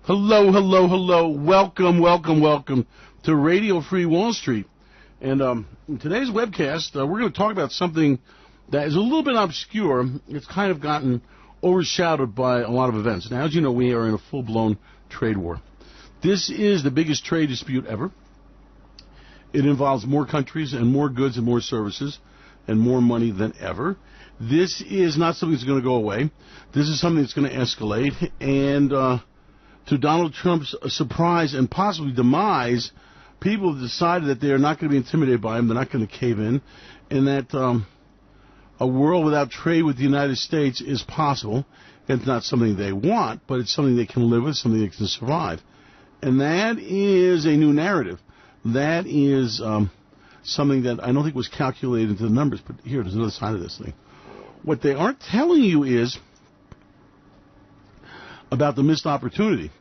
Hello, hello, hello. Welcome, welcome, welcome to Radio Free Wall Street. And in today's webcast, we're going to talk about something that is a little bit obscure. It's kind of gotten overshadowed by a lot of events. Now, as you know, we are in a full-blown trade war. This is the biggest trade dispute ever. It involves more countries and more goods and more services and more money than ever. This is not something that's going to go away. This is something that's going to escalate. And to Donald Trump's surprise and possibly demise, people have decided that they are not going to be intimidated by him. They're not going to cave in. And that a world without trade with the United States is possible. It's not something they want, but it's something they can live with, something they can survive. And that is a new narrative. That is something that I don't think was calculated into the numbers. But here, there's another side of this thing. What they aren't telling you is about the missed opportunity.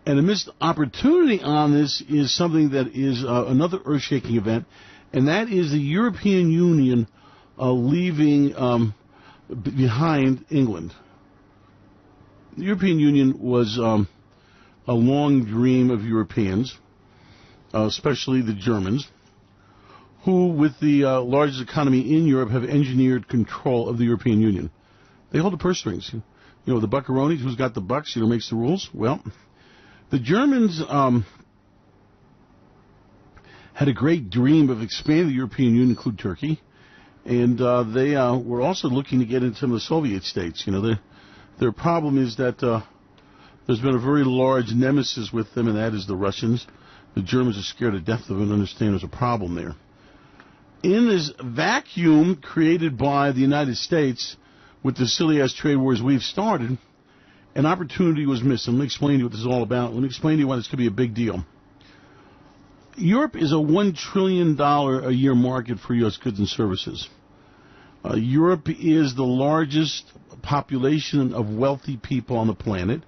And the missed opportunity on this is something that is another earth-shaking event, and that is the European Union leaving behind England. The European Union was a long dream of Europeans, especially the Germans, who, with the largest economy in Europe, have engineered control of the European Union. They hold the purse strings. You know, the buckaroonies, who's got the bucks, makes the rules. Well, the Germans had a great dream of expanding the European Union, include Turkey, and they were also looking to get into some of the Soviet states. You know, their problem is that there's been a very large nemesis with them, and that is the Russians. The Germans are scared to death of it and understand there's a problem there. In this vacuum created by the United States, with the silly-ass trade wars we've started, an opportunity was missed. Let me explain to you what this is all about. Let me explain to you why this could be a big deal. Europe is a $1 trillion a year market for U.S. goods and services. Europe is the largest population of wealthy people on the planet.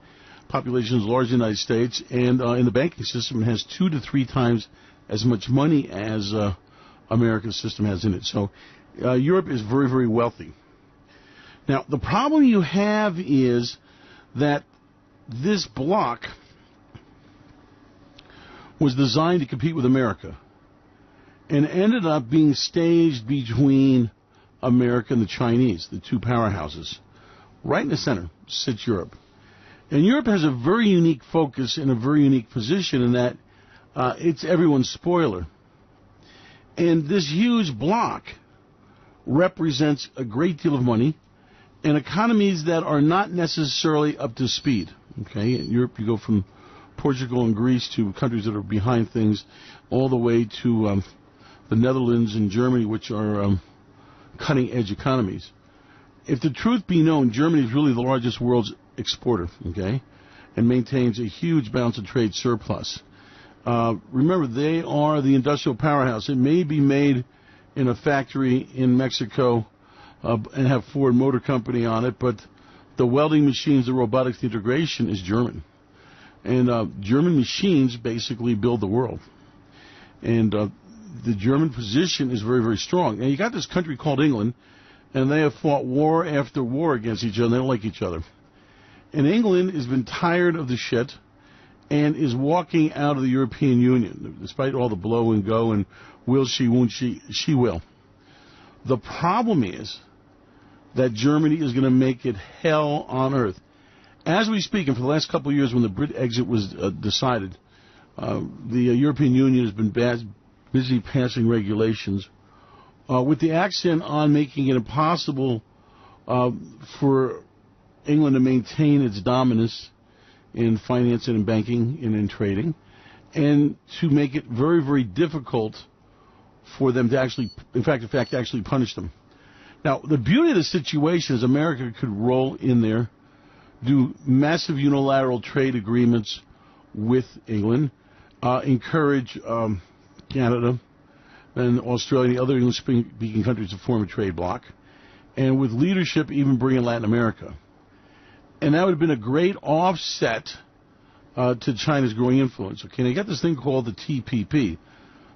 Population is larger than the United States, and in the banking system it has 2 to 3 times as much money as America's system has in it. So Europe is very, very wealthy. Now, the problem you have is that this bloc was designed to compete with America and ended up being staged between America and the Chinese, the two powerhouses. Right in the center sits Europe. And Europe has a very unique focus and a very unique position in that it's everyone's spoiler. And this huge bloc represents a great deal of money and economies that are not necessarily up to speed. Okay, in Europe you go from Portugal and Greece to countries that are behind things, all the way to the Netherlands and Germany, which are cutting-edge economies. If the truth be known, Germany is really the largest world's exporter, okay, and maintains a huge balance of trade surplus. Remember, they are the industrial powerhouse. It may be made in a factory in Mexico and have Ford Motor Company on it, but the welding machines, the robotics, the integration is German. And German machines basically build the world. And the German position is very, very strong. Now, you got this country called England, and they have fought war after war against each other, and they don't like each other. And England has been tired of the shit and is walking out of the European Union, despite all the blow and go and will she, won't she, she will. The problem is that Germany is going to make it hell on earth. As we speak, and for the last couple of years when the Brit exit was decided, the European Union has been busy passing regulations with the accent on making it impossible for England to maintain its dominance in finance and in banking and in trading, and to make it very, very difficult for them to actually, in fact, actually punish them. Now, the beauty of the situation is America could roll in there, do massive unilateral trade agreements with England, encourage Canada and Australia and other English-speaking countries to form a trade bloc, and with leadership even bring in Latin America. And that would have been a great offset to China's growing influence. Okay, now you got this thing called the TPP.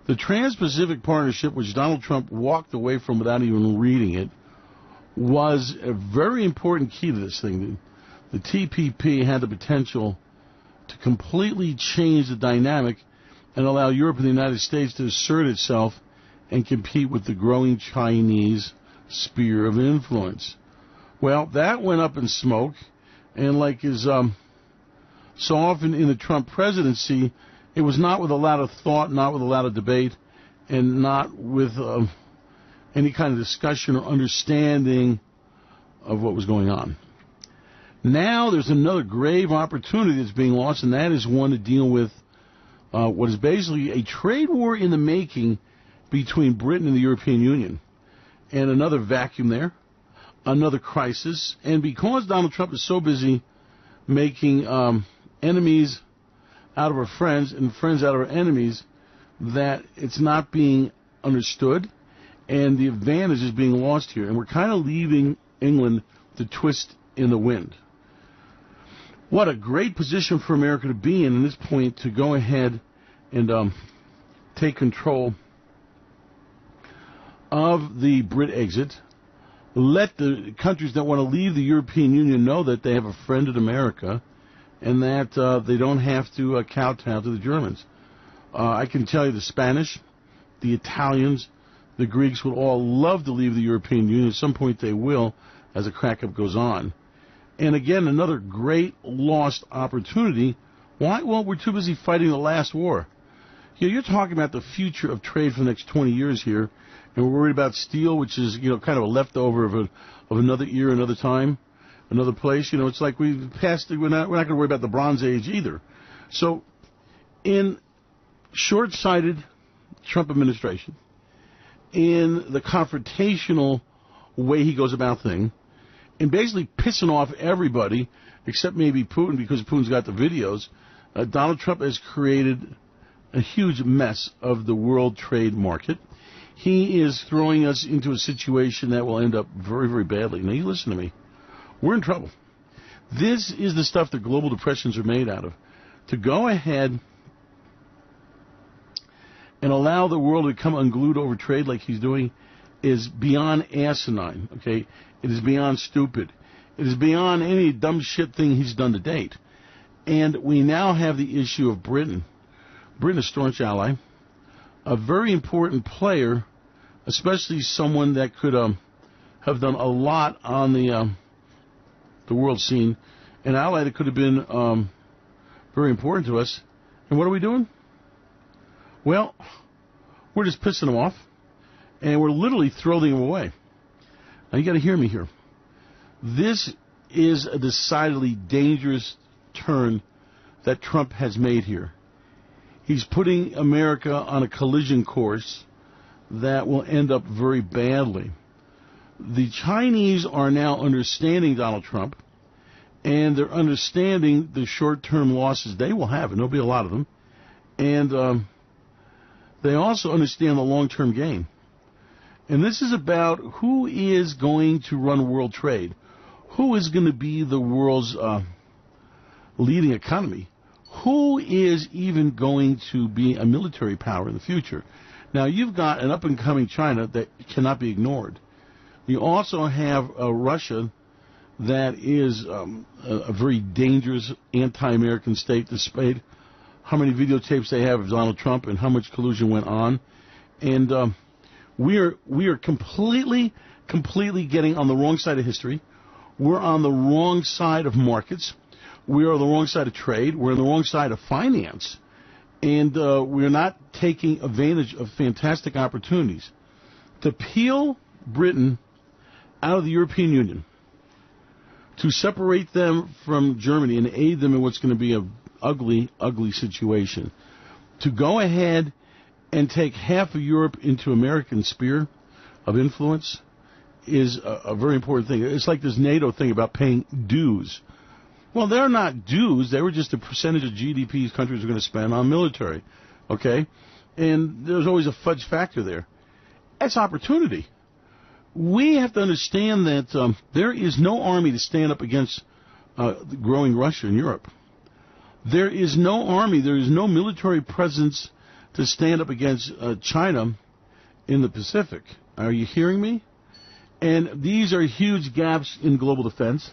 The Trans-Pacific Partnership, which Donald Trump walked away from without even reading it, was a very important key to this thing. The TPP had the potential to completely change the dynamic and allow Europe and the United States to assert itself and compete with the growing Chinese sphere of influence. Well, that went up in smoke, and like is so often in the Trump presidency, it was not with a lot of thought, not with a lot of debate, and not with any kind of discussion or understanding of what was going on. Now there's another grave opportunity that's being lost, and that is one to deal with what is basically a trade war in the making between Britain and the European Union. And another vacuum there, another crisis. And because Donald Trump is so busy making enemies out of our friends and friends out of our enemies, that it's not being understood, and the advantage is being lost here. And we're kind of leaving England to twist in the wind. What a great position for America to be in at this point, to go ahead and take control of the Brit exit. Let the countries that want to leave the European Union know that they have a friend in America, and that they don't have to kowtow to the Germans. I can tell you the Spanish, the Italians, the Greeks would all love to leave the European Union. At some point they will, as the crack-up goes on. And again, another great lost opportunity. Why? Well, we're too busy fighting the last war. You're talking about the future of trade for the next 20 years here, and we're worried about steel, which is, kind of a leftover of another era, another time, another place. It's like we've passed. We're not going to worry about the Bronze Age either. So, in short-sighted Trump administration, in the confrontational way he goes about things, and basically pissing off everybody except maybe Putin, because Putin's got the videos, Donald Trump has created a huge mess of the world trade market. He is throwing us into a situation that will end up very, very badly. Now, you listen to me. We're in trouble. This is the stuff that global depressions are made out of. To go ahead and allow the world to become unglued over trade like he's doing is beyond asinine, okay? It is beyond stupid. It is beyond any dumb shit thing he's done to date. And we now have the issue of Britain. Britain, a staunch ally, a very important player, especially someone that could have done a lot on the world scene, an ally that could have been very important to us. And what are we doing? Well, we're just pissing them off, and we're literally throwing them away. Now, you got to hear me here. This is a decidedly dangerous turn that Trump has made here. He's putting America on a collision course that will end up very badly. The Chinese are now understanding Donald Trump, and they're understanding the short-term losses they will have, and there'll be a lot of them. And they also understand the long-term gain. And this is about who is going to run world trade, who is going to be the world's leading economy, who is even going to be a military power in the future. Now, you've got an up-and-coming China that cannot be ignored. You also have Russia that is a very dangerous anti-American state, despite how many videotapes they have of Donald Trump and how much collusion went on. And we are completely getting on the wrong side of history. We're on the wrong side of markets. We are on the wrong side of trade. We're on the wrong side of finance. And we're not taking advantage of fantastic opportunities. To peel Britain out of the European Union, to separate them from Germany and aid them in what's going to be an ugly, ugly situation, to go ahead and take half of Europe into American sphere of influence is a very important thing. It's like this NATO thing about paying dues. Well, they're not dues. They were just a percentage of GDP countries are going to spend on military, okay? And there's always a fudge factor there. That's opportunity. We have to understand that there is no army to stand up against growing Russia in Europe. There is no army, there is no military presence to stand up against China in the Pacific. Are you hearing me? And these are huge gaps in global defense,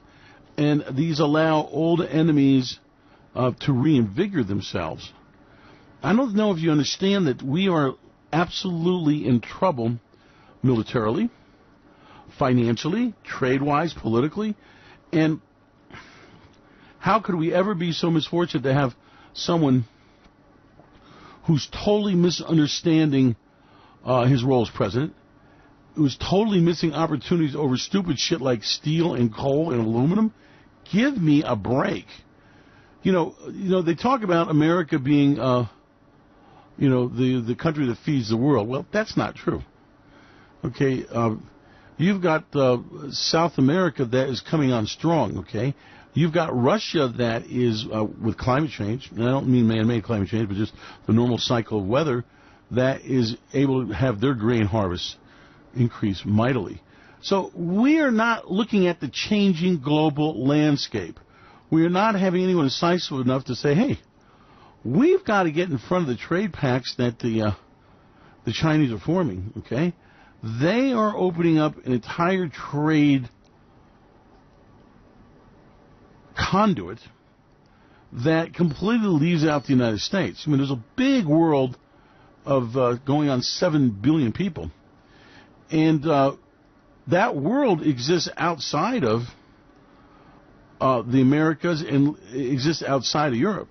and these allow old enemies to reinvigorate themselves. I don't know if you understand that we are absolutely in trouble militarily, financially, trade-wise, politically, and how could we ever be so misfortunate to have someone who's totally misunderstanding his role as president, who's totally missing opportunities over stupid shit like steel and coal and aluminum? Give me a break. You know, they talk about America being, the country that feeds the world. Well, that's not true. Okay, you've got South America that is coming on strong. Okay, you've got Russia that is with climate change. And I don't mean man-made climate change, but just the normal cycle of weather that is able to have their grain harvest increase mightily. So we are not looking at the changing global landscape. We are not having anyone decisive enough to say, hey, we've got to get in front of the trade pacts that the Chinese are forming, okay? They are opening up an entire trade conduit that completely leaves out the United States. I mean, there's a big world of going on 7 billion people. And that world exists outside of the Americas and exists outside of Europe.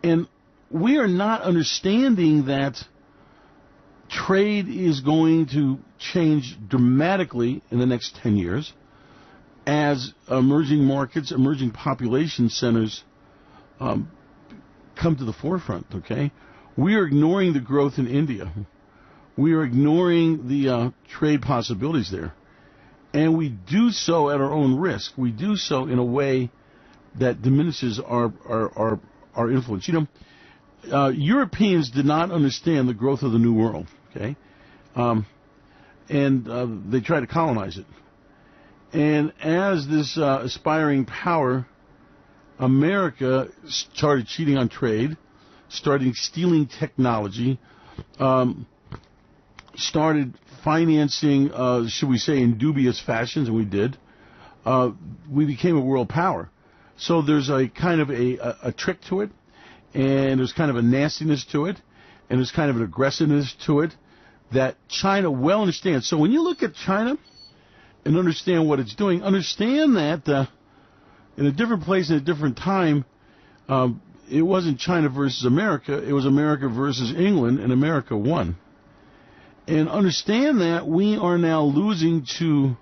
And we are not understanding that trade is going to change dramatically in the next 10 years as emerging markets, emerging population centers come to the forefront, okay? We are ignoring the growth in India. We are ignoring the trade possibilities there. And we do so at our own risk. We do so in a way that diminishes our influence. You know, Europeans did not understand the growth of the New World, okay? And they tried to colonize it. And as this aspiring power, America started cheating on trade, started stealing technology, started financing, should we say, in dubious fashions, and we did. We became a world power. So there's a kind of a trick to it, and there's kind of a nastiness to it, and there's kind of an aggressiveness to it that China well understands. So when you look at China and understand what it's doing, understand that in a different place at a different time, it wasn't China versus America, it was America versus England, and America won. And understand that we are now losing to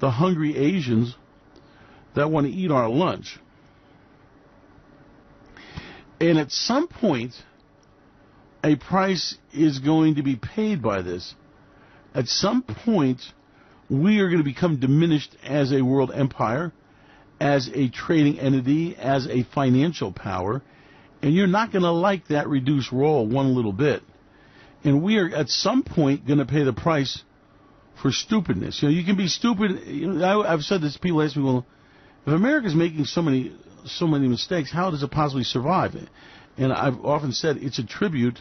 the hungry Asians that want to eat our lunch. And at some point, a price is going to be paid by this. At some point, we are going to become diminished as a world empire, as a trading entity, as a financial power, and you're not going to like that reduced role one little bit. And we are, at some point, going to pay the price for stupidness. You know, you can be stupid. You know, I've said this. People ask me, well, if America's making so many mistakes, how does it possibly survive? And I've often said it's a tribute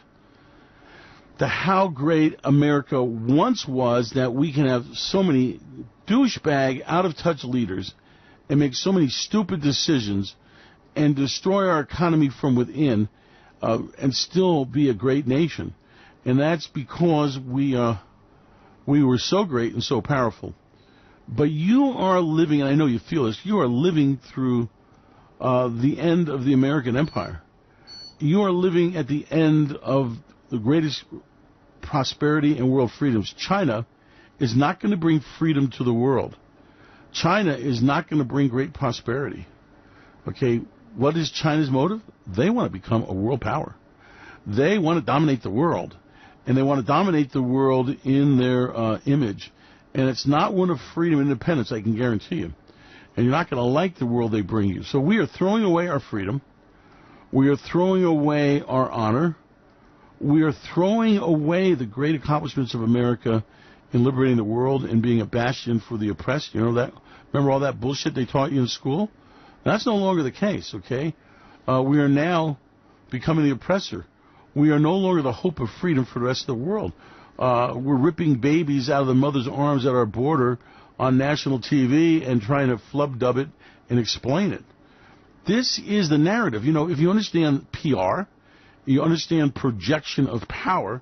to how great America once was, that we can have so many douchebag, out-of-touch leaders and make so many stupid decisions and destroy our economy from within and still be a great nation. And that's because we were so great and so powerful. But you are living, and I know you feel this, you are living through the end of the American empire. You are living at the end of the greatest prosperity and world freedoms. China is not going to bring freedom to the world. China is not going to bring great prosperity. Okay, what is China's motive? They want to become a world power. They want to dominate the world. And they want to dominate the world in their image. And it's not one of freedom and independence, I can guarantee you. And you're not going to like the world they bring you. So we are throwing away our freedom. We are throwing away our honor. We are throwing away the great accomplishments of America in liberating the world and being a bastion for the oppressed. You know that? Remember all that bullshit they taught you in school? That's no longer the case, okay? We are now becoming the oppressor. We are no longer the hope of freedom for the rest of the world. We're ripping babies out of the mother's arms at our border on national TV and trying to flub dub it and explain it. This is the narrative. You know, if you understand PR, you understand projection of power,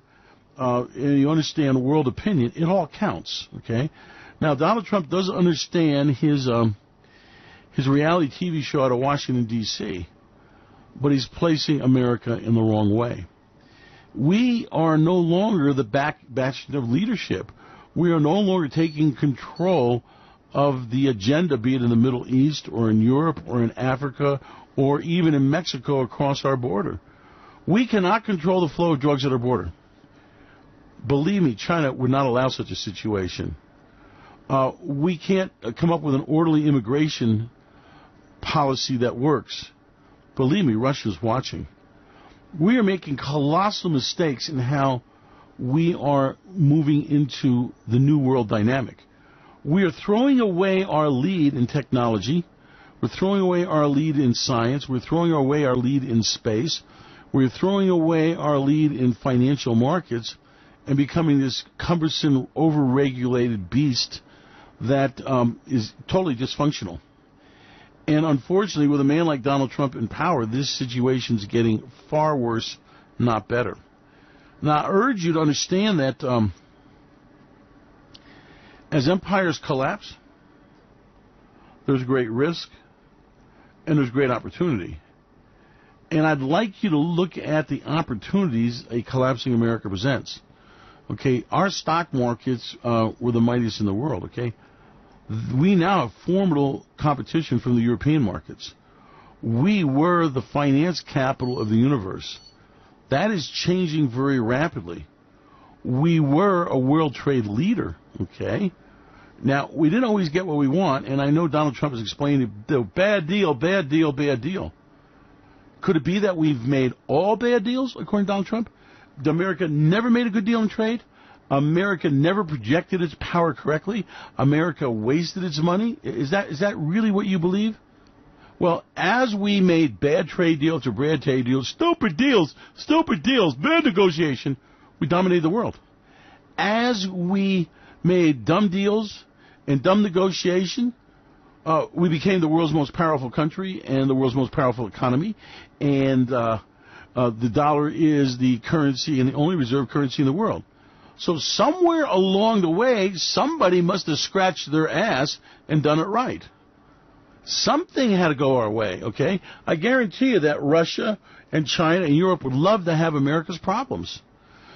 and you understand world opinion, it all counts, okay? Now, Donald Trump doesn't understand his reality TV show out of Washington, D.C., but he's placing America in the wrong way. We are no longer the bastion of leadership. We are no longer taking control of the agenda, be it in the Middle East or in Europe or in Africa or even in Mexico across our border. We cannot control the flow of drugs at our border. Believe me, China would not allow such a situation. We can't come up with an orderly immigration policy that works. Believe me, Russia's watching. We are making colossal mistakes in how we are moving into the new world dynamic. We are throwing away our lead in technology. We're throwing away our lead in science. We're throwing away our lead in space. We're throwing away our lead in financial markets and becoming this cumbersome, over-regulated beast that is totally dysfunctional. And unfortunately, with a man like Donald Trump in power, this situation's getting far worse, not better. Now, I urge you to understand that as empires collapse, there's great risk and there's great opportunity. And I'd like you to look at the opportunities a collapsing America presents. Okay, our stock markets were the mightiest in the world, okay? We now have formidable competition from the European markets. We were the finance capital of the universe. That is changing very rapidly. We were a world trade leader, okay? Now, we didn't always get what we want, and I know Donald Trump has explained the bad deal, bad deal, bad deal. Could it be that we've made all bad deals, according to Donald Trump? America never made a good deal in trade? America never projected its power correctly? America wasted its money? Is that really what you believe? Well, as we made bad trade deals or bad trade deals, stupid deals, bad negotiation, we dominated the world. As we made dumb deals and dumb negotiation, we became the world's most powerful country and the world's most powerful economy, and the dollar is the currency and the only reserve currency in the world. So somewhere along the way, somebody must have scratched their ass and done it right. Something had to go our way, okay? I guarantee you that Russia and China and Europe would love to have America's problems.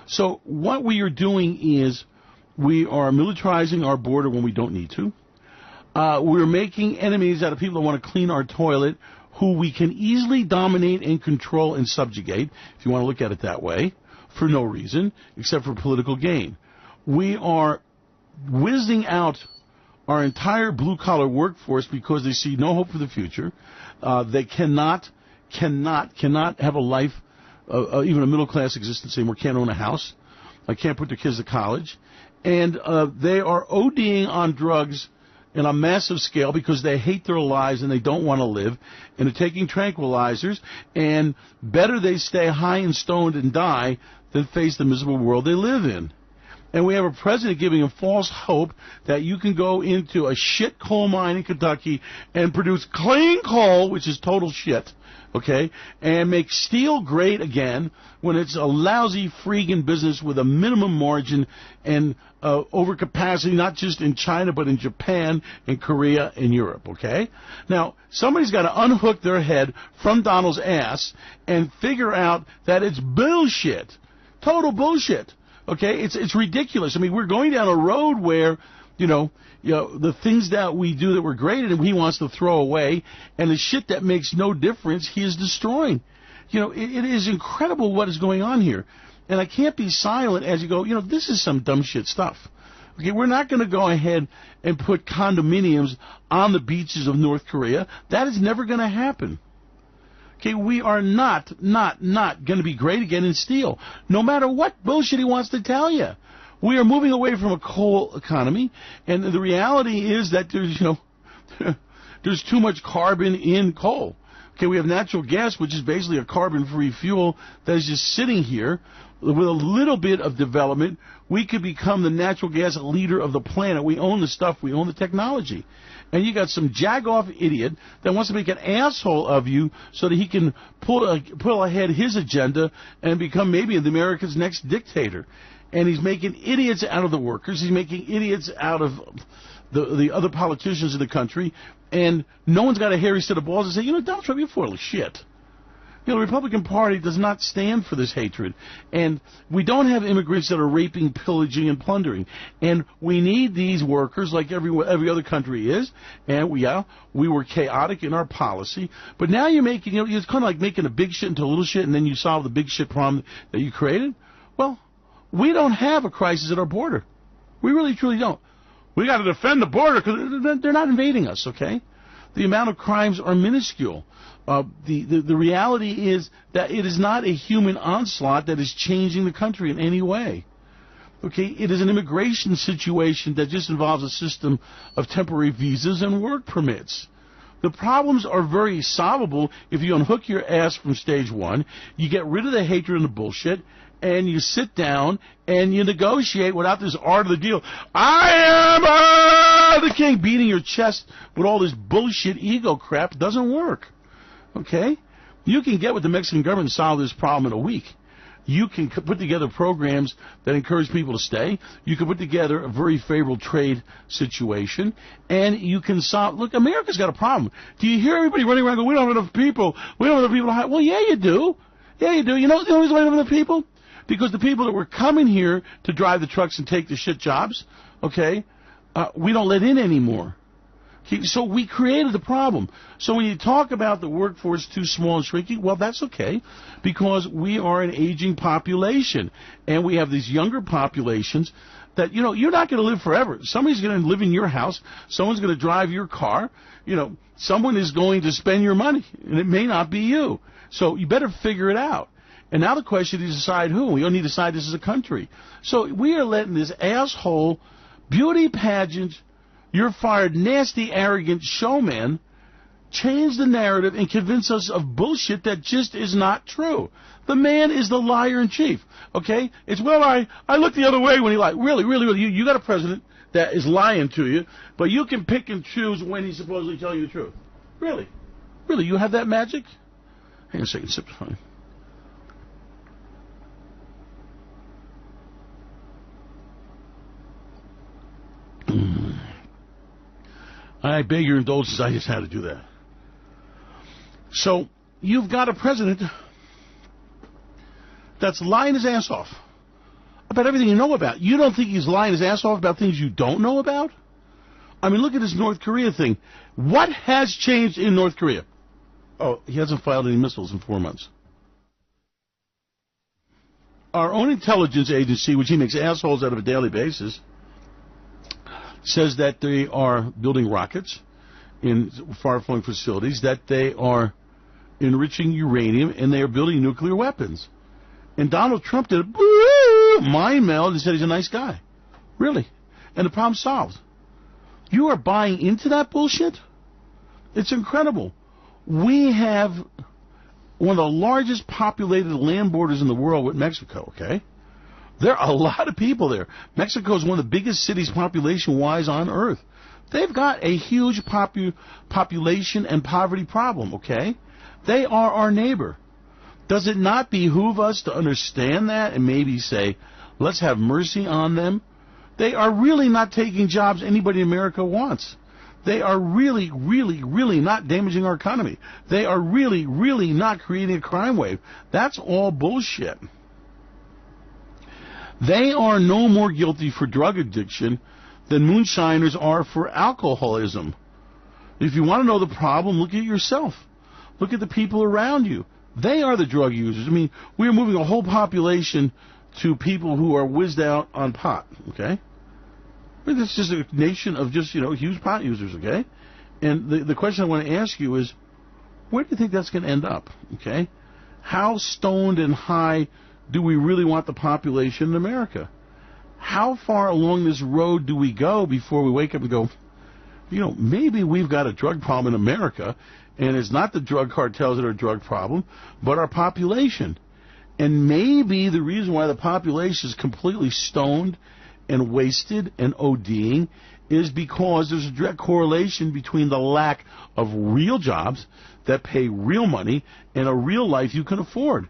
So what we are doing is we are militarizing our border when we don't need to. We're making enemies out of people that want to clean our toilet, who we can easily dominate and control and subjugate, if you want to look at it that way, for no reason except for political gain. We are whizzing out our entire blue-collar workforce because they see no hope for the future. They cannot have a life, even a middle-class existence anymore, can't own a house, can't put their kids to college. And they are ODing on drugs in a massive scale because they hate their lives and they don't want to live, and they're taking tranquilizers, and better they stay high and stoned and die than face the miserable world they live in. And we have a president giving them false hope that you can go into a shit coal mine in Kentucky and produce clean coal, which is total shit, okay, and make steel great again when it's a lousy freaking business with a minimum margin and overcapacity, not just in China but in Japan and Korea and Europe, okay? Now, somebody's got to unhook their head from Donald's ass and figure out that it's bullshit, total bullshit. Okay, it's ridiculous. I mean, we're going down a road where, the things that we do that we're great at and he wants to throw away, and the shit that makes no difference he is destroying. It is incredible what is going on here. And I can't be silent as you go, this is some dumb shit stuff. Okay, we're not going to go ahead and put condominiums on the beaches of North Korea. That is never going to happen. Okay, we are not going to be great again in steel, no matter what bullshit he wants to tell you. We are moving away from a coal economy, and the reality is that there's too much carbon in coal. Okay, we have natural gas, which is basically a carbon-free fuel that is just sitting here. With a little bit of development, we could become the natural gas leader of the planet. We own the stuff. We own the technology. And you got some jag-off idiot that wants to make an asshole of you so that he can pull ahead his agenda and become maybe America's next dictator. And he's making idiots out of the workers. He's making idiots out of the other politicians in the country. And no one's got a hairy set of balls to say, Donald Trump, you're full of shit. The Republican Party does not stand for this hatred. And we don't have immigrants that are raping, pillaging, and plundering. And we need these workers like every other country is. And we were chaotic in our policy. But now you're making, it's kind of like making a big shit into a little shit, and then you solve the big shit problem that you created. Well, we don't have a crisis at our border. We really, truly don't. We got to defend the border because they're not invading us, okay? The amount of crimes are minuscule. The reality is that it is not a human onslaught that is changing the country in any way. Okay, it is an immigration situation that just involves a system of temporary visas and work permits. The problems are very solvable if you unhook your ass from stage one, you get rid of the hatred and the bullshit, and you sit down and you negotiate without this art of the deal. I am the king, beating your chest with all this bullshit ego crap. Doesn't work. Okay? You can get with the Mexican government and solve this problem in a week. You can put together programs that encourage people to stay. You can put together a very favorable trade situation. And you can solve... Look, America's got a problem. Do you hear everybody running around going, we don't have enough people. We don't have enough people to hire. Well, yeah, you do. Yeah, you do. You know the only reason we don't have enough people? Because the people that were coming here to drive the trucks and take the shit jobs, okay, we don't let in anymore. So we created the problem. So when you talk about the workforce too small and shrinking, well, that's okay, because we are an aging population, and we have these younger populations that, you're not going to live forever. Somebody's going to live in your house. Someone's going to drive your car. Someone is going to spend your money, and it may not be you. So you better figure it out. And now the question is decide who. We only need to decide this as a country. So we are letting this asshole beauty pageant, you're fired, nasty, arrogant showman change the narrative and convince us of bullshit that just is not true. The man is the liar in chief. Okay? It's, I look the other way when he lied. Really, you got a president that is lying to you, but you can pick and choose when he's supposedly telling you the truth. Really, you have that magic? Hang on a second, sip fine. I beg your indulgence, I just had to do that. So, you've got a president that's lying his ass off about everything you know about. You don't think he's lying his ass off about things you don't know about? I mean, look at this North Korea thing. What has changed in North Korea? Oh, he hasn't filed any missiles in 4 months. Our own intelligence agency, which he makes assholes out of a daily basis, says that they are building rockets in far-flung facilities, that they are enriching uranium, and they are building nuclear weapons. And Donald Trump did a mind meld and said he's a nice guy. Really. And the problem's solved. You are buying into that bullshit? It's incredible. We have one of the largest populated land borders in the world with Mexico, okay? There are a lot of people there. Mexico is one of the biggest cities population-wise on Earth. They've got a huge population and poverty problem, okay? They are our neighbor. Does it not behoove us to understand that and maybe say, let's have mercy on them? They are really not taking jobs anybody in America wants. They are really not damaging our economy. They are really not creating a crime wave. That's all bullshit. They are no more guilty for drug addiction than moonshiners are for alcoholism. If you want to know the problem, look at yourself. Look at the people around you. They are the drug users. I mean, we are moving a whole population to people who are whizzed out on pot, okay? I mean, it's just a nation of just, huge pot users, okay? And the question I want to ask you is, where do you think that's going to end up, okay? How stoned and high do we really want the population in America? How far along this road do we go before we wake up and go, maybe we've got a drug problem in America, And it's not the drug cartels that are a drug problem, but our population. And maybe the reason why the population is completely stoned and wasted and ODing is because there's a direct correlation between the lack of real jobs that pay real money and a real life you can afford.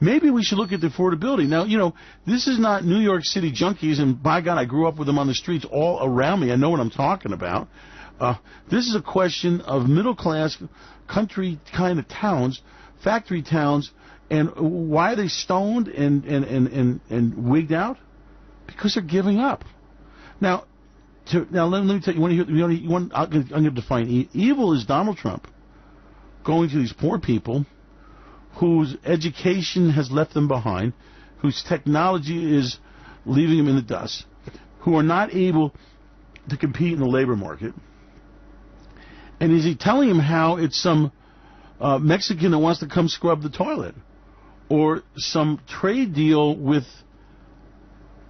Maybe we should look at the affordability. Now, this is not New York City junkies, and by God, I grew up with them on the streets all around me. I know what I'm talking about. This is a question of middle-class country kind of towns, factory towns, and why are they stoned and wigged out? Because they're giving up. Now let me tell you. I'm going to define evil is Donald Trump going to these poor people whose education has left them behind, whose technology is leaving them in the dust, who are not able to compete in the labor market. And is he telling him how it's some Mexican that wants to come scrub the toilet, or some trade deal with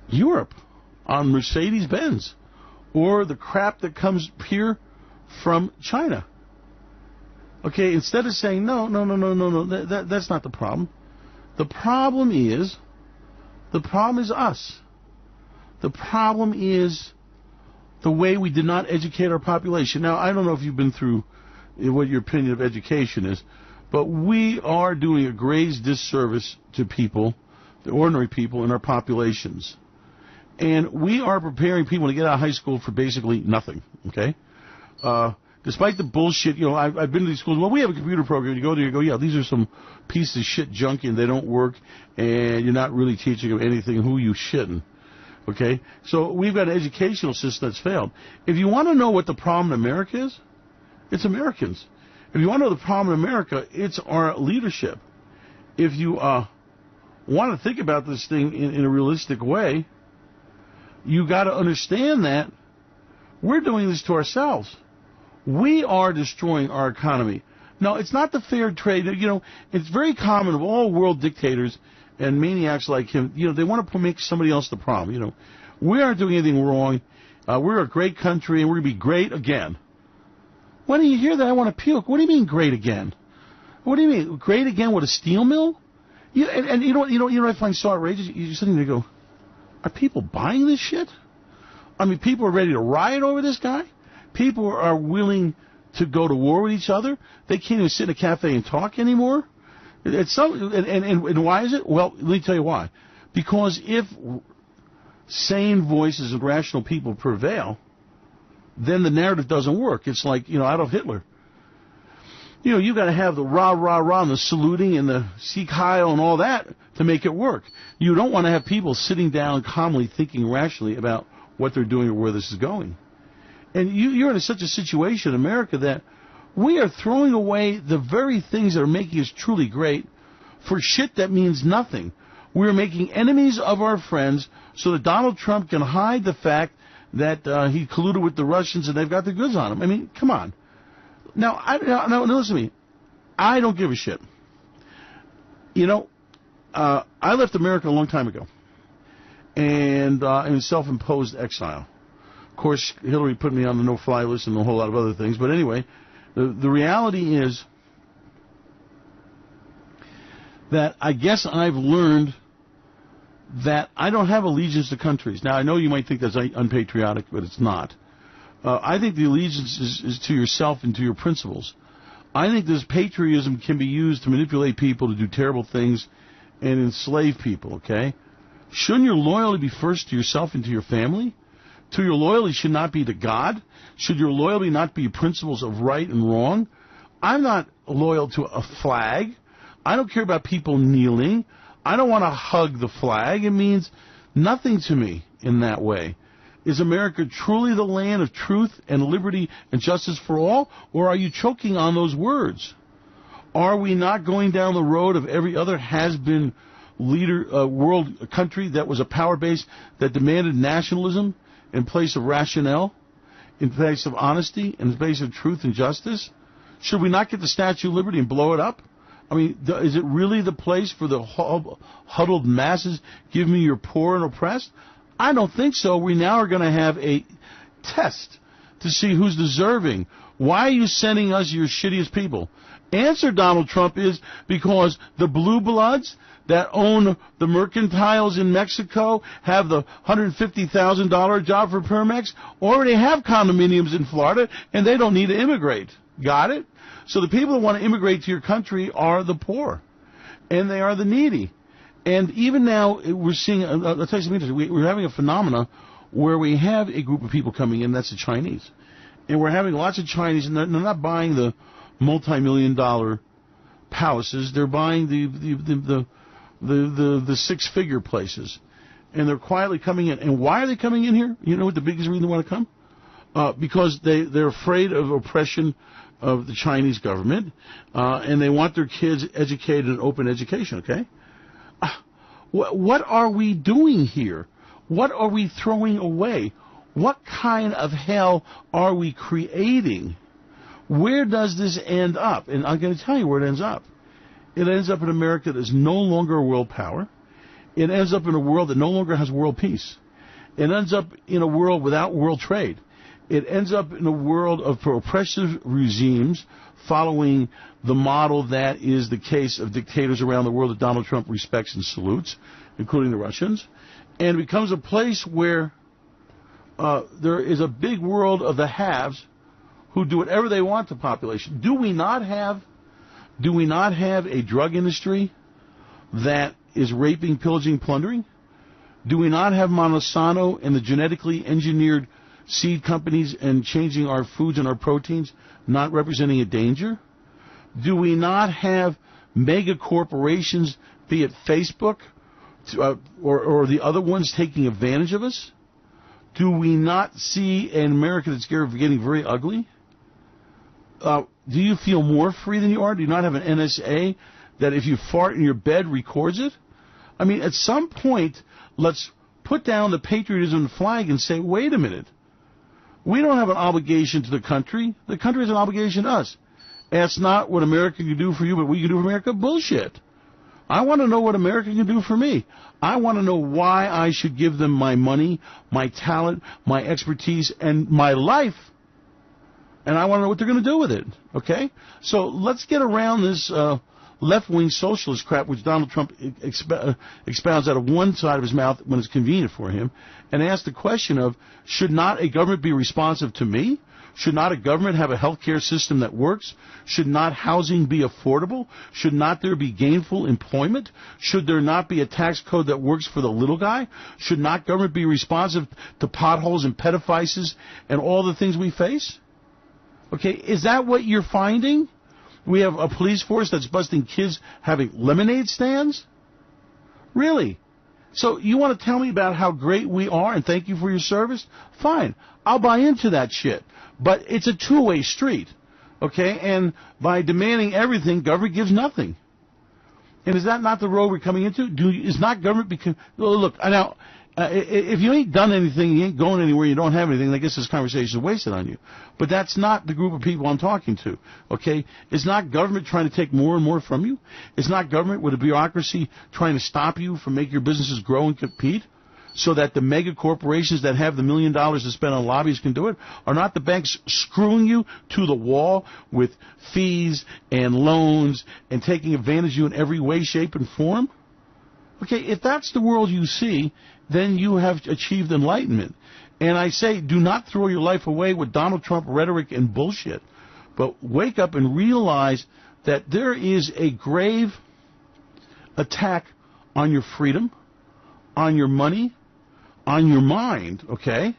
Europe on Mercedes-Benz, or the crap that comes here from China? Okay, instead of saying, no, that's not the problem. The problem is us. The problem is the way we did not educate our population. Now, I don't know if you've been through what your opinion of education is, but we are doing a grave disservice to people, the ordinary people in our populations. And we are preparing people to get out of high school for basically nothing, okay? Despite the bullshit, I've been to these schools. Well, we have a computer program. You go there, you go, yeah, these are some pieces of shit junk and they don't work, and you're not really teaching them anything. Who you shitting? Okay? So we've got an educational system that's failed. If you want to know what the problem in America is, it's Americans. If you want to know the problem in America, it's our leadership. If you want to think about this thing in a realistic way, you got to understand that we're doing this to ourselves. We are destroying our economy. No, it's not the fair trade. It's very common of all world dictators and maniacs like him. They want to make somebody else the problem. We aren't doing anything wrong. We're a great country, and we're going to be great again. When you hear that, I want to puke. What do you mean great again? What do you mean great again with a steel mill? And you know what I find so outrageous? You're sitting there and go, are people buying this shit? I mean, people are ready to riot over this guy. People are willing to go to war with each other. They can't even sit in a cafe and talk anymore. And why is it? Well, let me tell you why. Because if sane voices and rational people prevail, then the narrative doesn't work. It's like, Adolf Hitler. You've got to have the rah, rah, rah, and the saluting and the Sieg Heil and all that to make it work. You don't want to have people sitting down calmly thinking rationally about what they're doing or where this is going. And you're in such a situation in America that we are throwing away the very things that are making us truly great for shit that means nothing. We're making enemies of our friends so that Donald Trump can hide the fact that he colluded with the Russians and they've got the goods on him. I mean, come on. Now, listen to me. I don't give a shit. I left America a long time ago, and in self-imposed exile. Of course, Hillary put me on the no-fly list and a whole lot of other things. But anyway, the reality is that I guess I've learned that I don't have allegiance to countries. Now, I know you might think that's unpatriotic, but it's not. I think the allegiance is to yourself and to your principles. I think this patriotism can be used to manipulate people to do terrible things and enslave people, okay? Shouldn't your loyalty be first to yourself and to your family? To your loyalty should not be to God? Should your loyalty not be principles of right and wrong? I'm not loyal to a flag. I don't care about people kneeling. I don't want to hug the flag. It means nothing to me in that way. Is America truly the land of truth and liberty and justice for all? Or are you choking on those words? Are we not going down the road of every other has-been world country that was a power base that demanded nationalism in place of rationale, in place of honesty, in place of truth and justice? Should we not get the Statue of Liberty and blow it up? I mean, is it really the place for the huddled masses? Give me your poor and oppressed? I don't think so. We now are going to have a test to see who's deserving. Why are you sending us your shittiest people? Answer, Donald Trump, is because the blue bloods that own the mercantiles in Mexico have the $150,000 job for Permex, already have condominiums in Florida, and they don't need to immigrate. Got it? So the people that want to immigrate to your country are the poor, and they are the needy. And even now, we're seeing, I'll tell you something interesting, we're having a phenomena where we have a group of people coming in, that's the Chinese. And we're having lots of Chinese, and they're not buying the multi-million-dollar palaces, they're buying the six-figure places. And they're quietly coming in. And why are they coming in here? You know what the biggest reason they want to come? Because they're afraid of oppression of the Chinese government, and they want their kids educated in open education, okay? What are we doing here? What are we throwing away? What kind of hell are we creating? Where does this end up? And I'm going to tell you where it ends up. It ends up in America that is no longer a world power. It ends up in a world that no longer has world peace. It ends up in a world without world trade. It ends up in a world of oppressive regimes following the model that is the case of dictators around the world that Donald Trump respects and salutes, including the Russians. And it becomes a place where there is a big world of the haves who do whatever they want to population. Do we not have a drug industry that is raping, pillaging, plundering? Do we not have Monsanto and the genetically engineered seed companies and changing our foods and our proteins not representing a danger? Do we not have mega corporations, be it Facebook or the other ones, taking advantage of us? Do we not see an America that's getting very ugly? Do you feel more free than you are? Do you not have an NSA that if you fart in your bed records it? I mean, at some point, let's put down the patriotism flag and say, wait a minute. We don't have an obligation to the country. The country has an obligation to us. Ask not what America can do for you, but what you can do for America. Bullshit. I want to know what America can do for me. I want to know why I should give them my money, my talent, my expertise, and my life. And I want to know what they're going to do with it. Okay? So let's get around this left-wing socialist crap which Donald Trump expounds out of one side of his mouth when it's convenient for him, and ask the question of, should not a government be responsive to me? Should not a government have a health care system that works? Should not housing be affordable? Should not there be gainful employment? Should there not be a tax code that works for the little guy? Should not government be responsive to potholes and pedophilies and all the things we face? Okay, is that what you're finding? We have a police force that's busting kids having lemonade stands? Really? So you want to tell me about how great we are and thank you for your service? Fine. I'll buy into that shit. But it's a two-way street. Okay? And by demanding everything, government gives nothing. And is that not the road we're coming into? Is not government look, now, if you ain't done anything, you ain't going anywhere, you don't have anything, I guess this conversation is wasted on you. But that's not the group of people I'm talking to, okay? It's not government trying to take more and more from you. It's not government with a bureaucracy trying to stop you from making your businesses grow and compete so that the mega corporations that have the $1 million to spend on lobbyists can do it. Are not the banks screwing you to the wall with fees and loans and taking advantage of you in every way, shape, and form? Okay, if that's the world you see, then you have achieved enlightenment. And I say, do not throw your life away with Donald Trump rhetoric and bullshit, but wake up and realize that there is a grave attack on your freedom, on your money, on your mind, okay?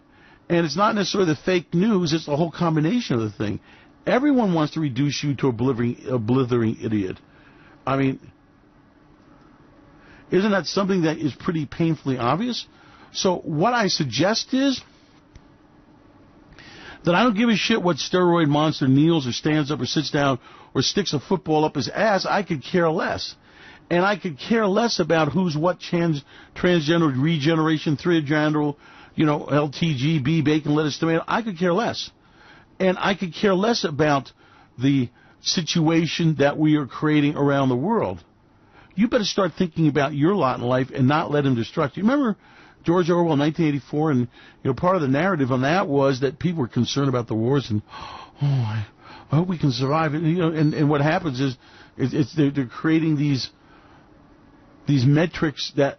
And it's not necessarily the fake news, it's the whole combination of the thing. Everyone wants to reduce you to a blithering idiot. I mean, isn't that something that is pretty painfully obvious? So what I suggest is that I don't give a shit what steroid monster kneels or stands up or sits down or sticks a football up his ass. I could care less. And I could care less about who's what transgender, regeneration, transgender, LTG, B, bacon, lettuce, tomato. I could care less. And I could care less about the situation that we are creating around the world. You better start thinking about your lot in life and not let him destruct you. Remember George Orwell, 1984, and part of the narrative on that was that people were concerned about the wars and, I hope we can survive. And what happens is they're creating these metrics that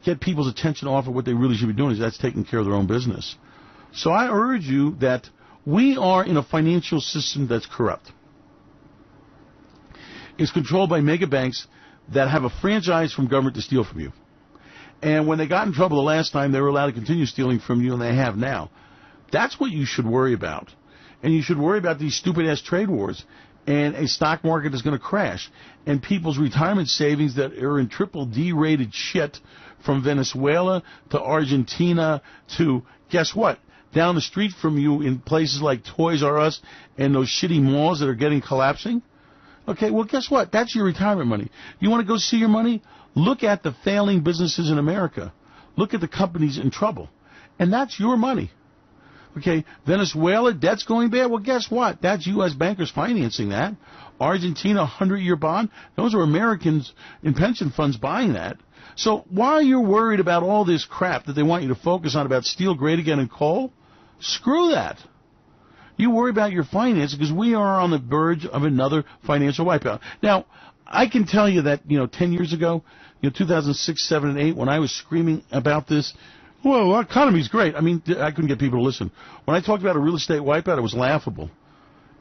get people's attention off of what they really should be doing, is that's taking care of their own business. So I urge you that we are in a financial system that's corrupt. It's controlled by mega banks that have a franchise from government to steal from you. And when they got in trouble the last time, they were allowed to continue stealing from you, and they have now. That's what you should worry about. And you should worry about these stupid-ass trade wars and a stock market that's going to crash and people's retirement savings that are in triple D-rated shit from Venezuela to Argentina to, guess what, down the street from you in places like Toys R Us and those shitty malls that are getting collapsing. Okay, well, guess what? That's your retirement money. You want to go see your money? Look at the failing businesses in America. Look at the companies in trouble. And that's your money. Okay, Venezuela, debt's going bad. Well, guess what? That's U.S. bankers financing that. Argentina, 100-year bond. Those are Americans in pension funds buying that. So while you're worried about all this crap that they want you to focus on about steel, great again, and coal, screw that. You worry about your finances because we are on the verge of another financial wipeout. Now, I can tell you that, 10 years ago, 2006, 7, and 8, when I was screaming about this, well, our economy's great. I mean, I couldn't get people to listen. When I talked about a real estate wipeout, it was laughable.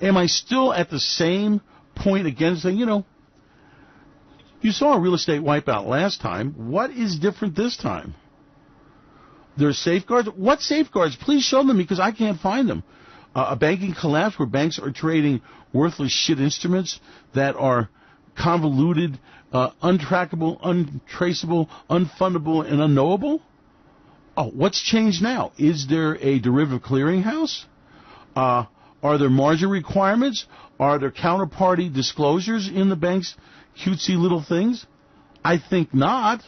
Am I still at the same point again saying, you saw a real estate wipeout last time. What is different this time? There's safeguards. What safeguards? Please show them because I can't find them. A banking collapse where banks are trading worthless shit instruments that are convoluted, untrackable, untraceable, unfundable, and unknowable? Oh, what's changed now? Is there a derivative clearinghouse? Are there margin requirements? Are there counterparty disclosures in the bank's cutesy little things? I think not.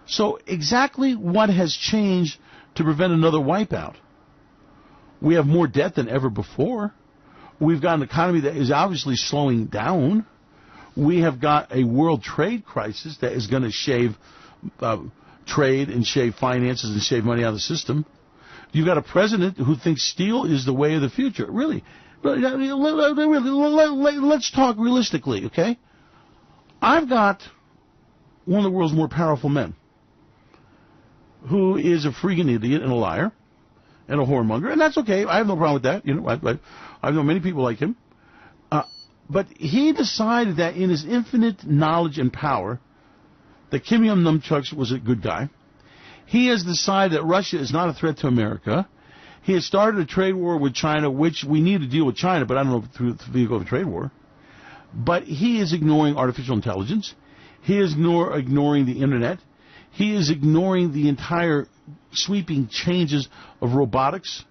So exactly what has changed to prevent another wipeout? We have more debt than ever before. We've got an economy that is obviously slowing down. We have got a world trade crisis that is going to shave trade and shave finances and shave money out of the system. You've got a president who thinks steel is the way of the future. Really, let's talk realistically, okay? I've got one of the world's more powerful men who is a freaking idiot and a liar and a whoremonger, and that's okay. I have no problem with that. I've known many people like him. But he decided that in his infinite knowledge and power, that Kim Jong-un was a good guy. He has decided that Russia is not a threat to America. He has started a trade war with China, which we need to deal with China, but I don't know through the vehicle of a trade war. But he is ignoring artificial intelligence. He is ignoring the Internet. He is ignoring the entire sweeping changes of robotics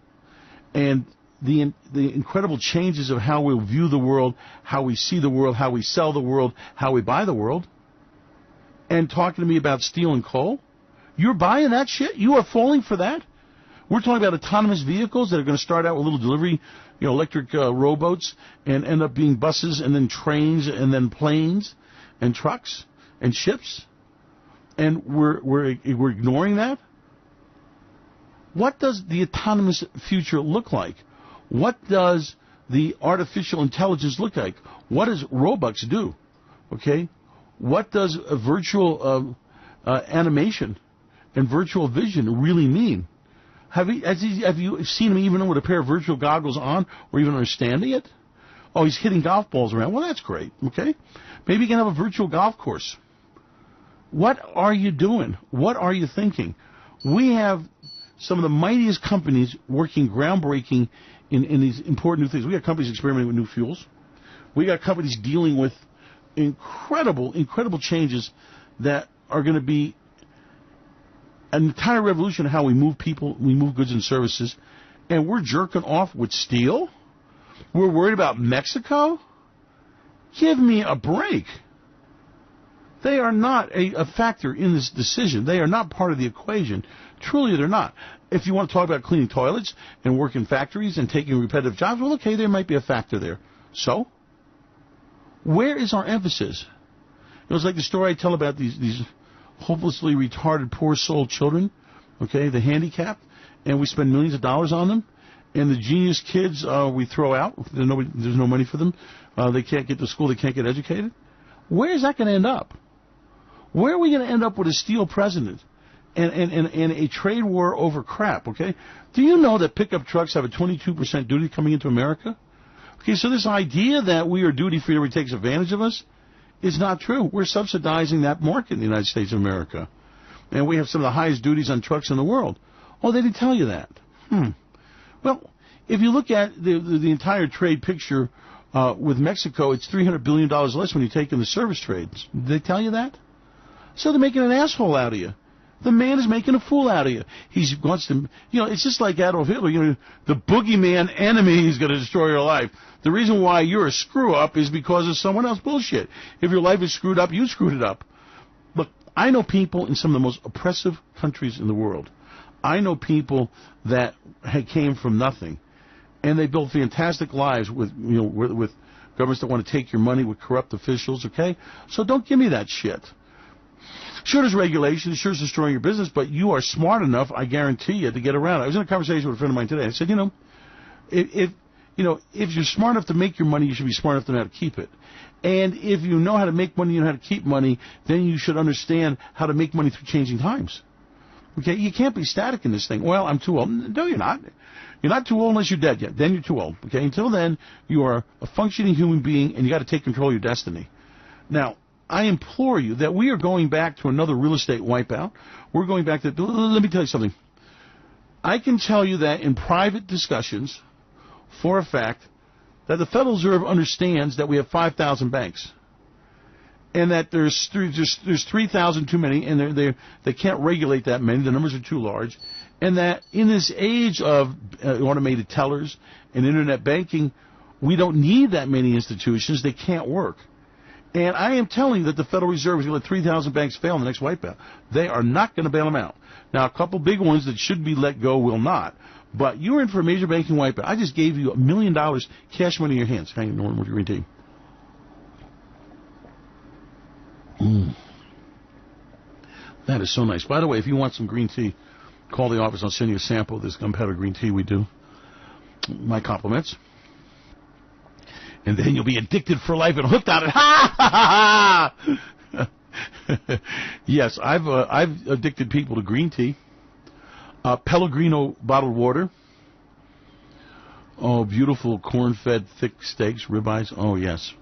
and the incredible changes of how we view the world, how we see the world, how we sell the world, how we buy the world. And talking to me about steel and coal? You're buying that shit? You are falling for that? We're talking about autonomous vehicles that are going to start out with little delivery, electric rowboats and end up being buses and then trains and then planes and trucks and ships. And we're ignoring that? What does the autonomous future look like? What does the artificial intelligence look like? What does Robux do? Okay? What does a virtual animation and virtual vision really mean? Have you seen him even with a pair of virtual goggles on or even understanding it? Oh, he's hitting golf balls around. Well, that's great, okay? Maybe you can have a virtual golf course. What are you doing? What are you thinking? We have some of the mightiest companies working groundbreaking in these important new things. We got companies experimenting with new fuels. We got companies dealing with incredible changes that are going to be an entire revolution of how we move people, we move goods and services, and we're jerking off with steel? We're worried about Mexico? Give me a break. They are not a factor in this decision. They are not part of the equation. Truly, they're not. If you want to talk about cleaning toilets and work in factories and taking repetitive jobs, well, okay, there might be a factor there. So? Where is our emphasis? It was like the story I tell about these hopelessly retarded, poor soul children, okay, the handicapped, and we spend millions of dollars on them, And the genius kids we throw out. There's no money for them. They can't get to school. They can't get educated. Where is that going to end up? Where are we going to end up with a steel president and a trade war over crap, okay? Do you know that pickup trucks have a 22% duty coming into America? Okay, so this idea that we are duty-free, everybody takes advantage of us, is not true. We're subsidizing that market in the United States of America. And we have some of the highest duties on trucks in the world. Oh, they didn't tell you that. Well, if you look at the entire trade picture with Mexico, it's $300 billion less when you take in the service trades. Did they tell you that? So they're making an asshole out of you. The man is making a fool out of you. He wants to, it's just like Adolf Hitler. The boogeyman enemy is going to destroy your life. The reason why you're a screw-up is because of someone else's bullshit. If your life is screwed up, you screwed it up. Look, I know people in some of the most oppressive countries in the world. I know people that came from nothing, and they built fantastic lives with governments that want to take your money, with corrupt officials, okay? So don't give me that shit. Sure, there's regulation. Sure, it's destroying your business, but you are smart enough, I guarantee you, to get around it. I was in a conversation with a friend of mine today. I said, if you're smart enough to make your money, you should be smart enough to know how to keep it. And if you know how to make money and how to keep money, then you should understand how to make money through changing times. Okay, you can't be static in this thing. Well, I'm too old. No, you're not. You're not too old unless you're dead yet. Then you're too old. Okay, until then, you are a functioning human being, and you got to take control of your destiny. Now, I implore you that we are going back to another real estate wipeout. We're going back to, let me tell you something. I can tell you that in private discussions, for a fact, that the Federal Reserve understands that we have 5,000 banks, and that there's 3,000 too many, and they can't regulate that many. The numbers are too large, and that in this age of automated tellers and internet banking, we don't need that many institutions. They can't work. And I am telling you that the Federal Reserve is going to let 3,000 banks fail in the next wipeout. They are not going to bail them out. Now, a couple big ones that should be let go will not. But you're in for a major banking wipeout. I just gave you $1 million cash money in your hands. Hang on, Norman, with your green tea. That is so nice. By the way, if you want some green tea, call the office. I'll send you a sample of this gunpowder green tea we do. My compliments. And then you'll be addicted for life and hooked on it. Ha ha ha! Yes, I've addicted people to green tea, Pellegrino bottled water. Oh, beautiful corn-fed thick steaks, ribeyes. Oh yes.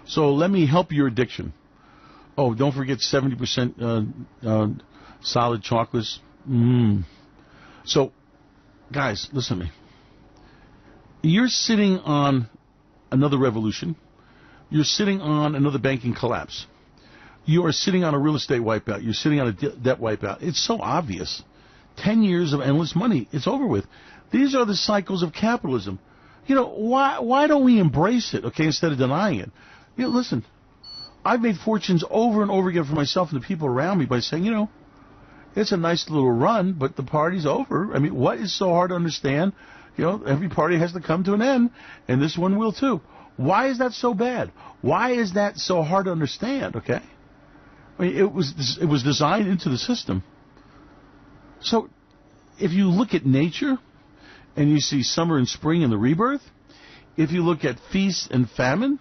So let me help your addiction. Oh, don't forget 70% solid chocolates. So, guys, listen to me. You're sitting on another revolution. You're sitting on another banking collapse. You are sitting on a real estate wipeout. You're sitting on a debt wipeout. It's so obvious. 10 years of endless money. It's over with. These are the cycles of capitalism. Why don't we embrace it, okay, instead of denying it? Listen, I've made fortunes over and over again for myself and the people around me by saying, it's a nice little run, but the party's over. I mean, what is so hard to understand? Every party has to come to an end, and this one will too. Why is that so bad? Why is that so hard to understand, okay? I mean, it was designed into the system. So, if you look at nature, and you see summer and spring and the rebirth, if you look at feast and famine,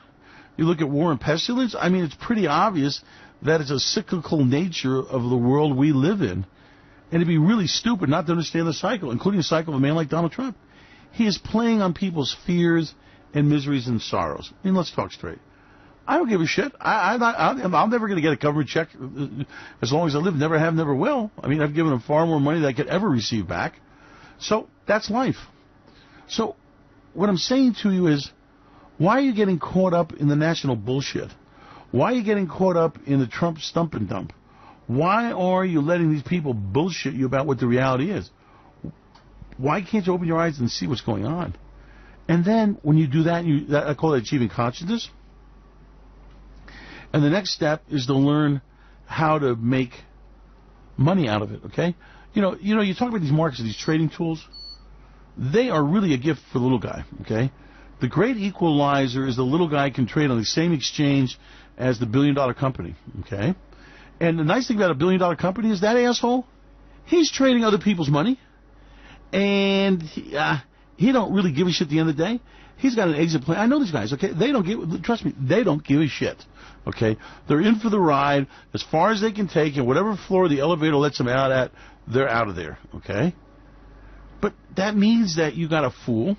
you look at war and pestilence, I mean, it's pretty obvious that it's a cyclical nature of the world we live in. And it'd be really stupid not to understand the cycle, including the cycle of a man like Donald Trump. He is playing on people's fears and miseries and sorrows. I mean, let's talk straight. I don't give a shit. I'm never going to get a government check as long as I live. Never have, never will. I mean, I've given them far more money than I could ever receive back. So that's life. So what I'm saying to you is, why are you getting caught up in the national bullshit? Why are you getting caught up in the Trump stump and dump? Why are you letting these people bullshit you about what the reality is? Why can't you open your eyes and see what's going on? And then when you do that, I call it achieving consciousness. And the next step is to learn how to make money out of it, okay? You talk about these markets, these trading tools. They are really a gift for the little guy, okay? The great equalizer is the little guy can trade on the same exchange as the billion-dollar company, okay? And the nice thing about a billion-dollar company is that asshole, he's trading other people's money. And he don't really give a shit at the end of the day. He's got an exit plan. I know these guys, okay? They don't give, trust me, they don't give a shit, okay? They're in for the ride as far as they can take, and whatever floor the elevator lets them out at, they're out of there, okay? But that means that you got a fool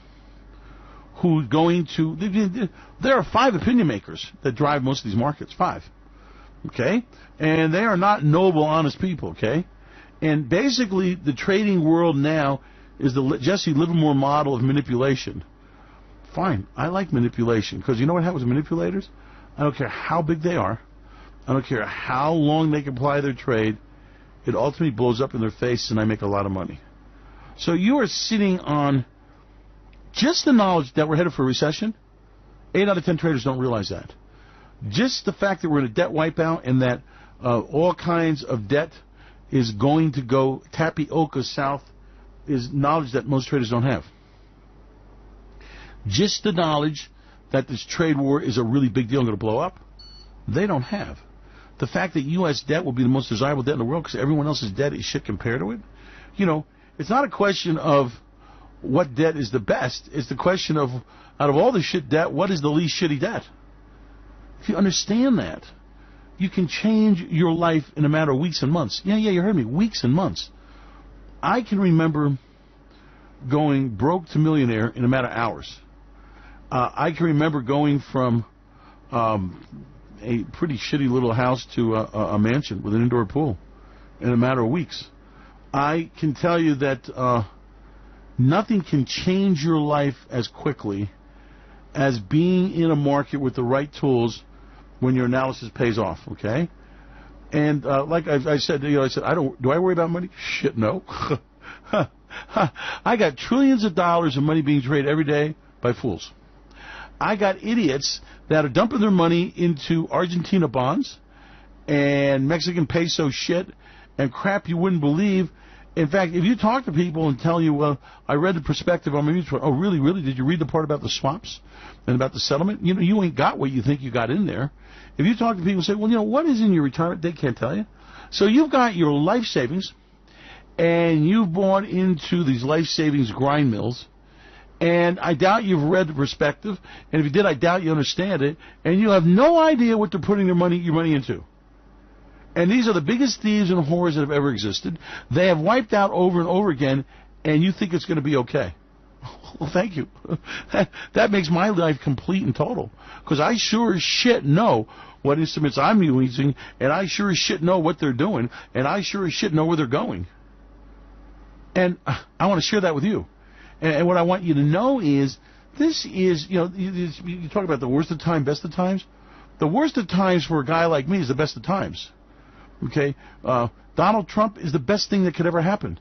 who's going to, there are 5 opinion makers that drive most of these markets, 5, okay? And they are not noble, honest people, okay? And basically, the trading world now is the Jesse Livermore model of manipulation. Fine, I like manipulation, because you know what happens with manipulators? I don't care how big they are. I don't care how long they can ply their trade. It ultimately blows up in their face, and I make a lot of money. So you are sitting on just the knowledge that we're headed for a recession. 8 out of 10 traders don't realize that. Just the fact that we're in a debt wipeout and that all kinds of debt is going to go tapioca south is knowledge that most traders don't have. Just the knowledge that this trade war is a really big deal and going to blow up, they don't have. The fact that U.S. debt will be the most desirable debt in the world because everyone else's debt is shit compared to it. You know, it's not a question of what debt is the best. It's the question of, out of all the shit debt, what is the least shitty debt? If you understand that, you can change your life in a matter of weeks and months. Yeah, you heard me, weeks and months. I can remember going broke to millionaire in a matter of hours. I can remember going from a pretty shitty little house to a mansion with an indoor pool in a matter of weeks. I can tell you that nothing can change your life as quickly as being in a market with the right tools when your analysis pays off, okay? And like I said, do I worry about money? Shit, no. I got trillions of dollars of money being traded every day by fools. I got idiots that are dumping their money into Argentina bonds and Mexican peso shit and crap you wouldn't believe. In fact, if you talk to people and tell you, well, I read the perspective on my mutual fund. Oh, really, really? Did you read the part about the swaps and about the settlement? You know, you ain't got what you think you got in there. If you talk to people and say, well, you know, what is in your retirement? They can't tell you. So you've got your life savings, and you've bought into these life savings grind mills, and I doubt you've read the perspective, and if you did, I doubt you understand it, and you have no idea what they're putting your money into. And these are the biggest thieves and whores that have ever existed. They have wiped out over and over again, and you think it's going to be okay. Well, thank you. That makes my life complete and total, because I sure as shit know what instruments I'm using, and I sure as shit know what they're doing, and I sure as shit know where they're going. And I want to share that with you. And what I want you to know is, this is, you know, you talk about the worst of times, best of times. The worst of times for a guy like me is the best of times. Okay? Donald Trump is the best thing that could ever happen.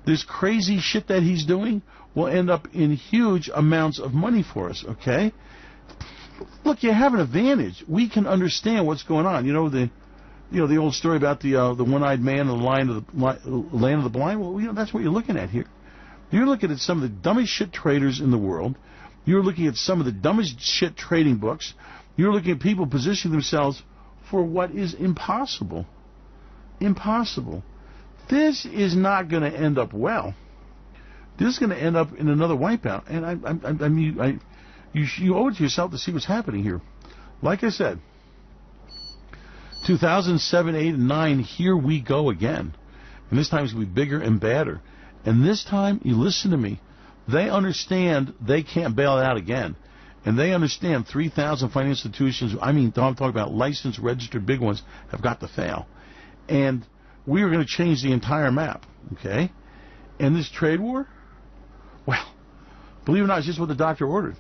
This crazy shit that he's doing will end up in huge amounts of money for us, okay? Look, you have an advantage. We can understand what's going on. You know the old story about the one-eyed man and the land of the blind? Well, you know, that's what you're looking at here. You're looking at some of the dumbest shit traders in the world. You're looking at some of the dumbest shit trading books. You're looking at people positioning themselves for what is impossible. Impossible. This is not going to end up well. This is going to end up in another wipeout. And you owe it to yourself to see what's happening here. Like I said, 2007, 8, and 9, here we go again. And this time it's going to be bigger and badder. And this time, you listen to me, they understand they can't bail it out again. And they understand 3,000 financial institutions, I'm talking about licensed, registered big ones, have got to fail. And we are going to change the entire map, okay? And this trade war, well, believe it or not, it's just what the doctor ordered.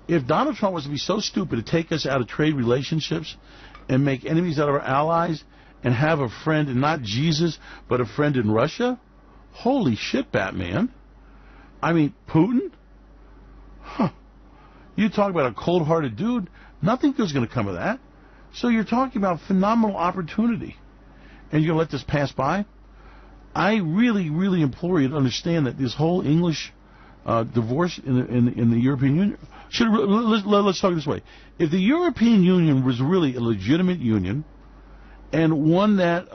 If Donald Trump was to be so stupid to take us out of trade relationships and make enemies out of our allies and have a friend, and not Jesus, but a friend in Russia, holy shit, Batman. I mean, Putin? Huh. You talk about a cold-hearted dude, nothing good's going to come of that. So you're talking about phenomenal opportunity. And you're going to let this pass by? I really, really implore you to understand that this whole English divorce in the European Union... Let's talk this way. If the European Union was really a legitimate union, and one that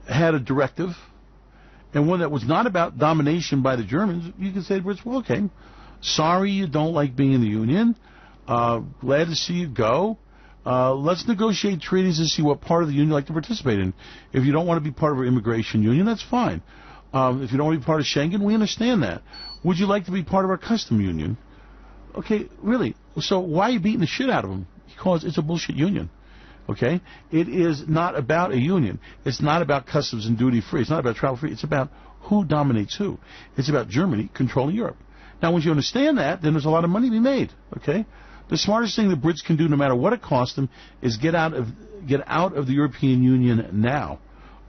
had a directive, and one that was not about domination by the Germans, you can say to Brits, well, okay, sorry you don't like being in the Union. Glad to see you go. Let's negotiate treaties and see what part of the Union you'd like to participate in. If you don't want to be part of our immigration union, that's fine. If you don't want to be part of Schengen, we understand that. Would you like to be part of our custom union? Okay, really. So why are you beating the shit out of them? Because it's a bullshit union. Okay? It is not about a union. It's not about customs and duty free. It's not about travel free. It's about who dominates who. It's about Germany controlling Europe. Now, once you understand that, then there's a lot of money to be made. Okay? The smartest thing the Brits can do, no matter what it costs them, is get out of the European Union now.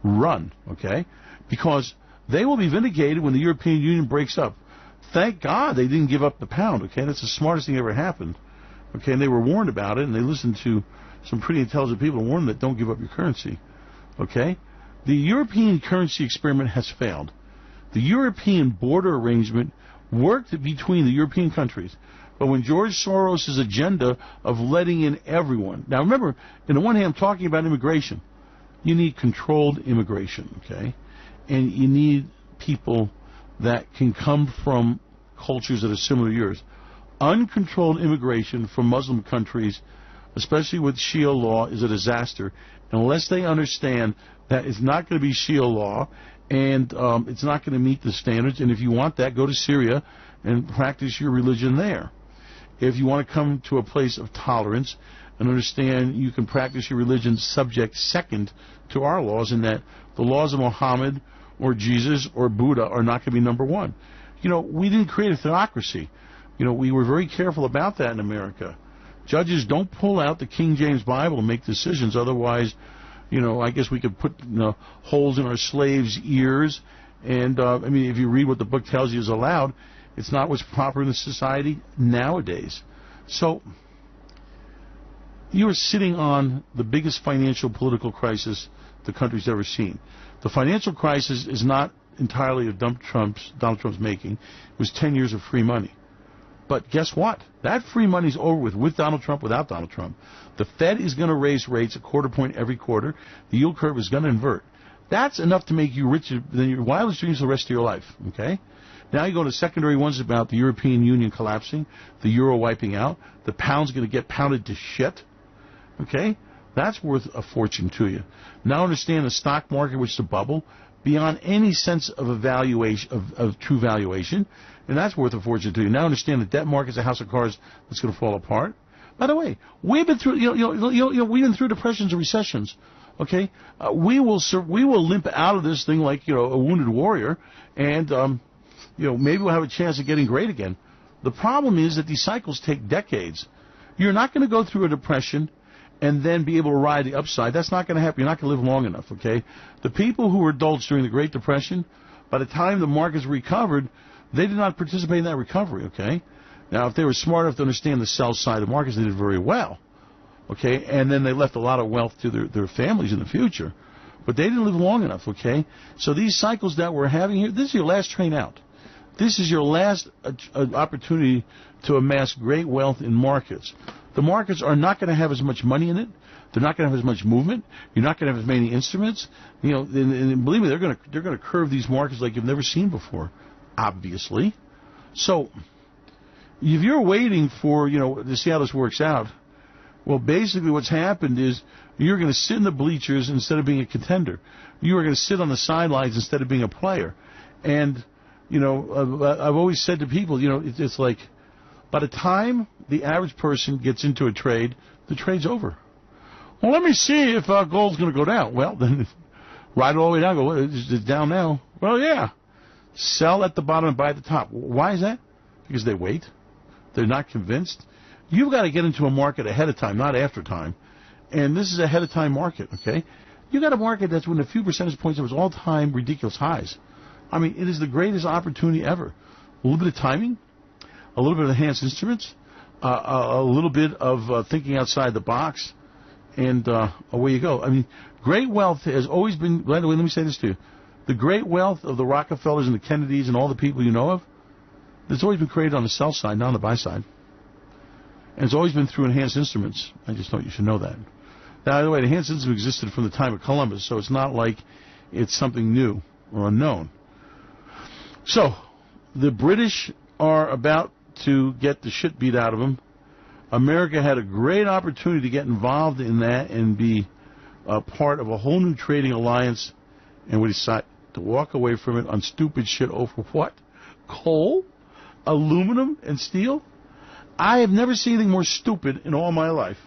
Run. Okay? Because they will be vindicated when the European Union breaks up. Thank God they didn't give up the pound. Okay? That's the smartest thing that ever happened. Okay? And they were warned about it, and they listened to some pretty intelligent people and warned them that don't give up your currency. Okay? The European currency experiment has failed. The European border arrangement worked between the European countries. But when George Soros' agenda of letting in everyone... Now remember, on the one hand, I'm talking about immigration. You need controlled immigration, okay? And you need people that can come from cultures that are similar to yours. Uncontrolled immigration from Muslim countries, especially with Shia law, is a disaster unless they understand that it's not going to be Shia law and it's not going to meet the standards. And if you want that, go to Syria and practice your religion there. If you want to come to a place of tolerance and understand you can practice your religion subject second to our laws, in that the laws of Muhammad or Jesus or Buddha are not going to be number one. You know, we didn't create a theocracy. You know, we were very careful about that in America. Judges don't pull out the King James Bible and make decisions. Otherwise, you know, I guess we could put holes in our slaves' ears. And, I mean, if you read what the book tells you is allowed, it's not what's proper in the society nowadays. So, you are sitting on the biggest financial political crisis the country's ever seen. The financial crisis is not entirely of Donald Trump's making. It was 10 years of free money. But guess what? That free money's over with Donald Trump, without Donald Trump. The Fed is going to raise rates a quarter point every quarter. The yield curve is going to invert. That's enough to make you richer than your wildest dreams the rest of your life, okay? Now you go to secondary ones about the European Union collapsing, the euro wiping out, the pound's going to get pounded to shit, okay? That's worth a fortune to you. Now understand the stock market, which is a bubble, beyond any sense of evaluation, of true valuation, and that's worth a fortune to you. Now understand the debt market's a house of cards that's going to fall apart. By the way, we've been through, we've been through depressions and recessions. Okay, we will limp out of this thing like a wounded warrior, and maybe we'll have a chance of getting great again. The problem is that these cycles take decades. You're not going to go through a depression and then be able to ride the upside. That's not going to happen. You're not going to live long enough. Okay, the people who were adults during the Great Depression, by the time the markets recovered, they did not participate in that recovery. Okay, now if they were smart enough to understand the sell side of the markets, they did very well. Okay, and then they left a lot of wealth to their families in the future. But they didn't live long enough, okay? So these cycles that we're having here, this is your last train out. This is your last opportunity to amass great wealth in markets. The markets are not going to have as much money in it. They're not going to have as much movement. You're not going to have as many instruments. And believe me, they're going to curve these markets like you've never seen before, obviously. So if you're waiting for, to see how this works out, well, basically what's happened is you're going to sit in the bleachers instead of being a contender. You are going to sit on the sidelines instead of being a player. And, I've always said to people, it's like by the time the average person gets into a trade, the trade's over. Well, let me see if gold's going to go down. Well, then ride it all the way down. Go, it's down now. Well, yeah. Sell at the bottom and buy at the top. Why is that? Because they wait. They're not convinced. You've got to get into a market ahead of time, not after time. And this is a ahead of time market, okay? You got a market that's within a few percentage points of its all-time ridiculous highs. I mean, it is the greatest opportunity ever. A little bit of timing, a little bit of enhanced instruments, a little bit of thinking outside the box, and away you go. I mean, great wealth has always been, let me say this to you, the great wealth of the Rockefellers and the Kennedys and all the people you know of, it's always been created on the sell side, not on the buy side. And it's always been through enhanced instruments. I just thought you should know that. Now, by the way, the enhanced instruments existed from the time of Columbus, so it's not like it's something new or unknown. So, the British are about to get the shit beat out of them. America had a great opportunity to get involved in that and be a part of a whole new trading alliance, and we decided to walk away from it on stupid shit over what? Coal? Aluminum and steel? I have never seen anything more stupid in all my life.